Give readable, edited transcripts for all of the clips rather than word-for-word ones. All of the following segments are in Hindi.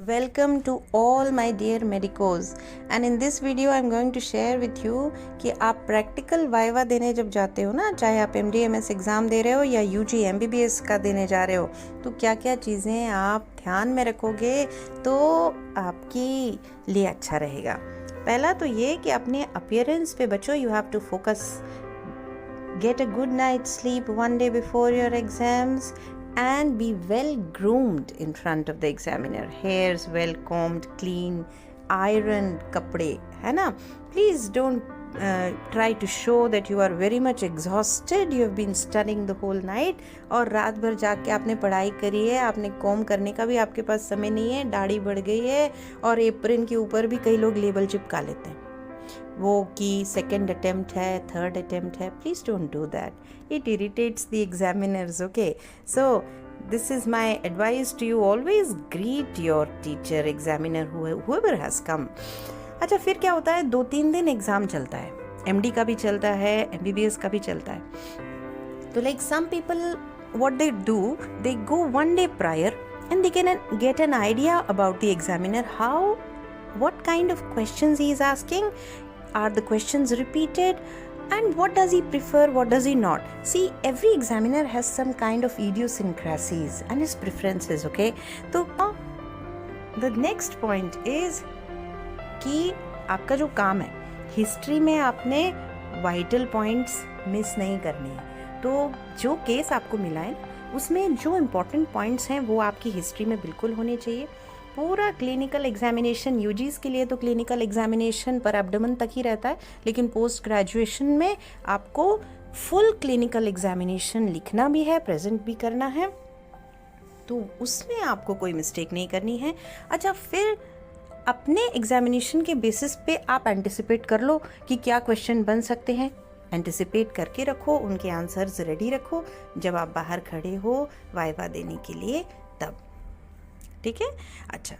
Welcome to all my dear medicos and in this video I'm going to share with you कि आप प्रैक्टिकल वाइवा देने जब जाते हो ना, चाहे आप MD/MS एग्ज़ाम दे रहे हो या UG MBBS का देने जा रहे हो, तो क्या क्या चीज़ें आप ध्यान में रखोगे तो आपकी लिए अच्छा रहेगा। पहला तो ये कि अपने अपीयरेंस पे बचो। You have to focus, get a good night's sleep one day before your exams and be well groomed in front of the examiner. Hairs well combed, clean, ironed kapde, है ना? Please don't try to show that you are very much exhausted. You have been studying the whole night और रात भर जाके आपने पढ़ाई करी है, आपने कॉम करने का भी आपके पास समय नहीं है, दाढ़ी बढ़ गई है और एप्रन के ऊपर भी कई लोग लेबल चिपका लेते हैं वो कि सेकेंड अटेम्प्ट है, थर्ड अटेम्प्ट है। Please don't do that, it irritates the examiners. Okay, so this is my advice to you, always greet your teacher, examiner, whoever has come। अच्छा, फिर क्या होता है, 2-3 दिन एग्ज़ाम चलता है, MD का भी चलता है, MBBS का भी चलता है। तो like some people what they do, they go one day prior and they can get an idea about the examiner, what kind of questions he is asking. Are the questions repeated? And what does he prefer? What does he not? See, every examiner has some kind of idiosyncrasies and his preferences, okay? So, the next point is कि आपका जो काम है, हिस्ट्री में आपने वाइटल पॉइंट्स मिस नहीं करने हैं। तो जो केस आपको मिला है उसमें जो इम्पोर्टेंट पॉइंट्स हैं वो आपकी हिस्ट्री में बिल्कुल होने चाहिए। पूरा क्लिनिकल एग्जामिनेशन, यूजीज़ के लिए तो क्लिनिकल एग्जामिनेशन पर एब्डोमेन तक ही रहता है, लेकिन पोस्ट ग्रेजुएशन में आपको फुल क्लिनिकल एग्जामिनेशन लिखना भी है, प्रेजेंट भी करना है, तो उसमें आपको कोई मिस्टेक नहीं करनी है। अच्छा, फिर अपने एग्जामिनेशन के बेसिस पे आप एंटिसिपेट कर लो कि क्या क्वेश्चन बन सकते हैं। एंटिसिपेट करके रखो, उनके आंसर्स रेडी रखो जब आप बाहर खड़े हो वाइवा देने के लिए, तब ठीक है। अच्छा,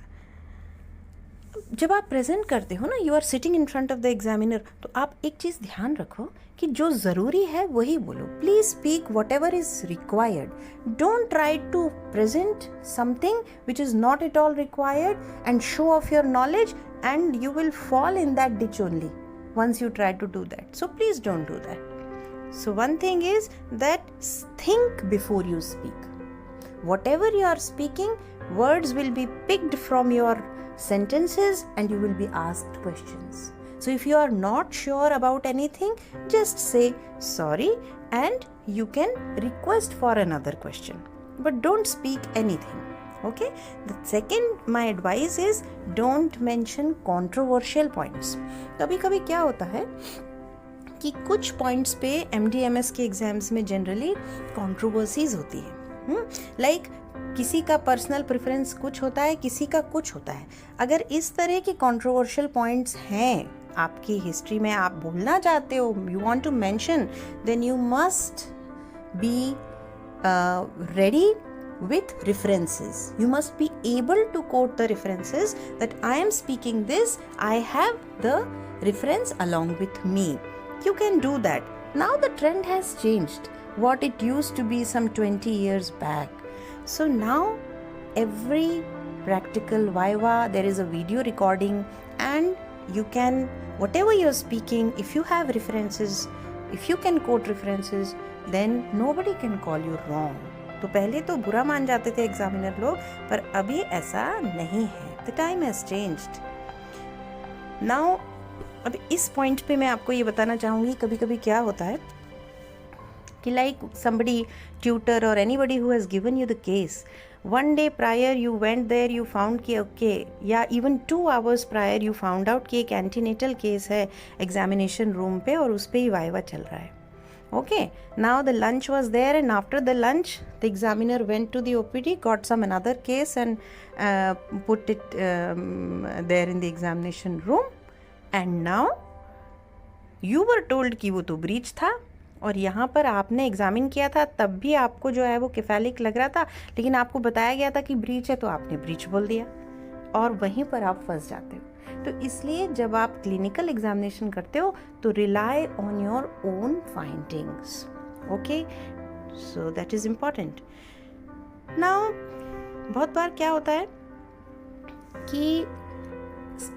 जब आप प्रेजेंट करते हो ना, you are sitting in front of the examiner, तो आप एक चीज़ ध्यान रखो कि जो ज़रूरी है वही बोलो। Please speak whatever is required. Don't try to present something which is not at all required and show off your knowledge and you will fall in that ditch only once you try to do that. So please don't do that. So one thing is that think before you speak. Whatever you are speaking, words will be picked from your sentences and you will be asked questions. So if you are not sure about anything, just say sorry and you can request for another question. But don't speak anything. Okay? The second, my advice is don't mention controversial points. कभी कभी क्या होता है कि कुछ पॉइंट्स पे MD/MS के एग्जाम्स में जनरली कंट्रोवर्सीज होती है। लाइक किसी का पर्सनल प्रेफरेंस कुछ होता है, किसी का कुछ होता है। अगर इस तरह के कंट्रोवर्शियल पॉइंट्स हैं आपकी हिस्ट्री में, आप बोलना चाहते हो, you want to mention, then you must be ready with references. You must be able to quote the references that I am speaking this, I have the reference along with me. You can do that. Now the trend has changed. What it used to be some 20 years back. So now every practical viva, there is a video recording and you can, whatever you're speaking, if you have references, if you can quote references, then nobody can call you wrong. तो पहले तो बुरा मान जाते थे एग्जामिनर लोग, पर अभी ऐसा नहीं है। The time has changed now. अब इस पॉइंट पे मैं आपको ये बताना चाहूँगी, कभी कभी क्या होता है कि like somebody, tutor or anybody who has given you the case, one day prior you went there, you found कि okay, या even 2 hours prior you found out कि एक एंटीनेटल केस है एग्जामिनेशन रूम पे और उस पे ही वाइवा चल रहा है। Okay, now the lunch was there and after the lunch the examiner went to the OPD, got some another case and put it there in the examination room and now you were told कि वो तो ब्रीच था और यहाँ पर आपने एग्जामिन किया था, तब भी आपको जो है वो केफेलिक लग रहा था, लेकिन आपको बताया गया था कि ब्रीच है तो आपने ब्रीच बोल दिया और वहीं पर आप फंस जाते हो। तो इसलिए जब आप क्लिनिकल एग्जामिनेशन करते हो तो rely on your own findings. Okay, so that is important. Now बहुत बार क्या होता है कि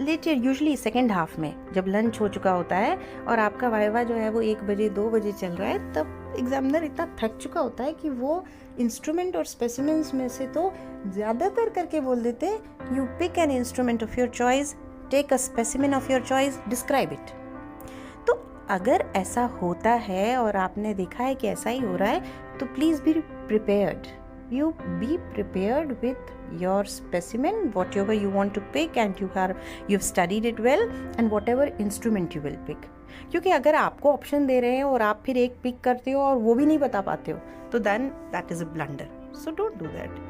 लेट यूजुअली सेकेंड हाफ में जब लंच हो चुका होता है और आपका वाइवा जो है वो 1 बजे 2 बजे चल रहा है, तब एग्जामिनर इतना थक चुका होता है कि वो इंस्ट्रूमेंट और स्पेसिमेंस में से तो ज़्यादातर करके बोल देते हैं, you pick an instrument of your choice, take a specimen of your choice, describe it. तो अगर ऐसा होता है और आपने देखा है कि ऐसा ही हो रहा है, तो please be prepared. You be prepared with your specimen, whatever you want to pick, and you've studied it well, and whatever instrument you will pick. क्योंकि अगर आपको ऑप्शन दे रहे हैं और आप फिर एक पिक करते हो और वो भी नहीं बता पाते हो, तो then that is a blunder. So don't do that.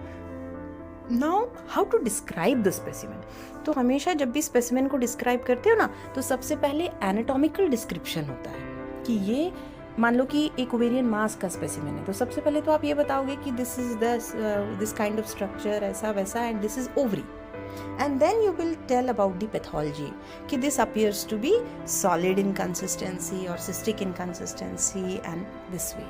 Now, how to describe the specimen? तो हमेशा जब भी स्पेसिमेन को डिस्क्राइब करते हो ना, तो सबसे पहले एनाटॉमिकल डिस्क्रिप्शन होता है कि ये मान लो कि एक ओवेरियन मास का स्पेसिमेन है, तो सबसे पहले तो आप ये बताओगे कि this is this kind of structure, ऐसा वैसा, and this is ovary, and then you will tell about the pathology कि this appears to be solid in consistency और cystic in consistency and this way.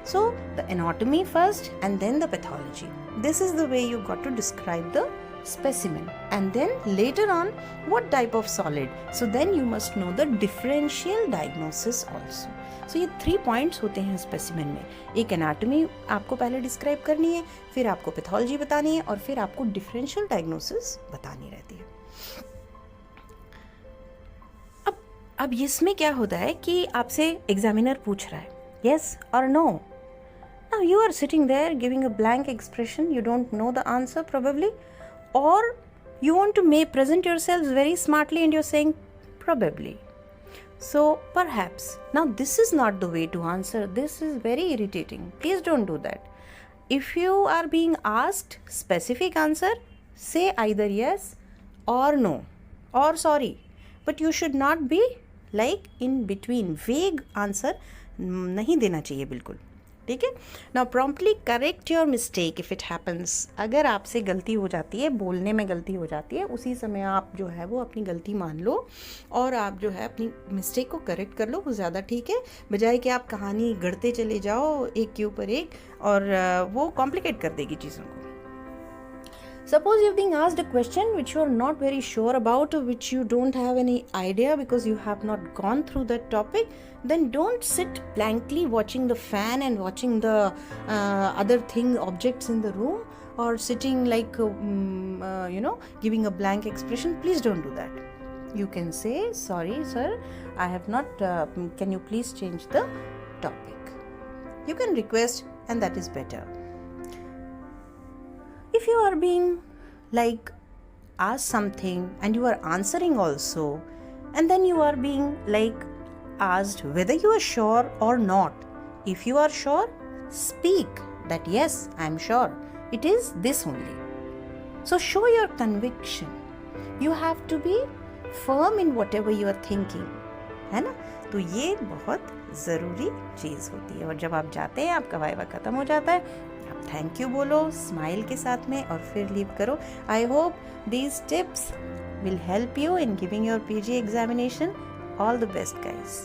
So the anatomy first and then the pathology. This is the way you got to describe the specimen, and then later on what type of solid. So then you must know the differential diagnosis also. So ये 3 points होते हैं specimen में. एक anatomy आपको पहले describe करनी है, फिर आपको pathology बतानी है, और फिर आपको differential diagnosis बतानी रहती है. अब इसमें क्या होता है कि आपसे एग्जामिनर पूछ रहा है yes or no. Now you are sitting there giving a blank expression, you don't know the answer probably, or you want to present yourselves very smartly and you're saying probably. So perhaps, now this is not the way to answer. This is very irritating. Please don't do that. If you are being asked specific answer, say either yes or no or sorry, but you should not be like in between. Vague answer नहीं देना चाहिए बिल्कुल, ठीक है. Now promptly correct your mistake if it happens. अगर आपसे गलती हो जाती है, बोलने में गलती हो जाती है, उसी समय आप जो है वो अपनी गलती मान लो और आप जो है अपनी मिस्टेक को करेक्ट कर लो, वो ज़्यादा ठीक है, बजाय कि आप कहानी गढ़ते चले जाओ एक के ऊपर एक, और वो कॉम्प्लिकेट कर देगी चीज़ों को. Suppose you're being asked a question which you're not very sure about, or which you don't have any idea because you have not gone through that topic, then don't sit blankly watching the fan and watching the other objects in the room, or sitting like giving a blank expression. Please don't do that. You can say, sorry sir, I have not, can you please change the topic? You can request, and that is better. If you are being like asked something and you are answering also, and then you are being like asked whether you are sure or not, if you are sure, speak that yes, I am sure, it is this only. So show your conviction. You have to be firm in whatever you are thinking, है ना. तो ये बहुत ज़रूरी चीज़ होती है. और जब आप जाते हैं, आपका वाइवा ख़त्म हो जाता है, आप थैंक यू बोलो स्माइल के साथ में और फिर लीव करो. I hope these tips will help you in giving your PG examination. All the best guys.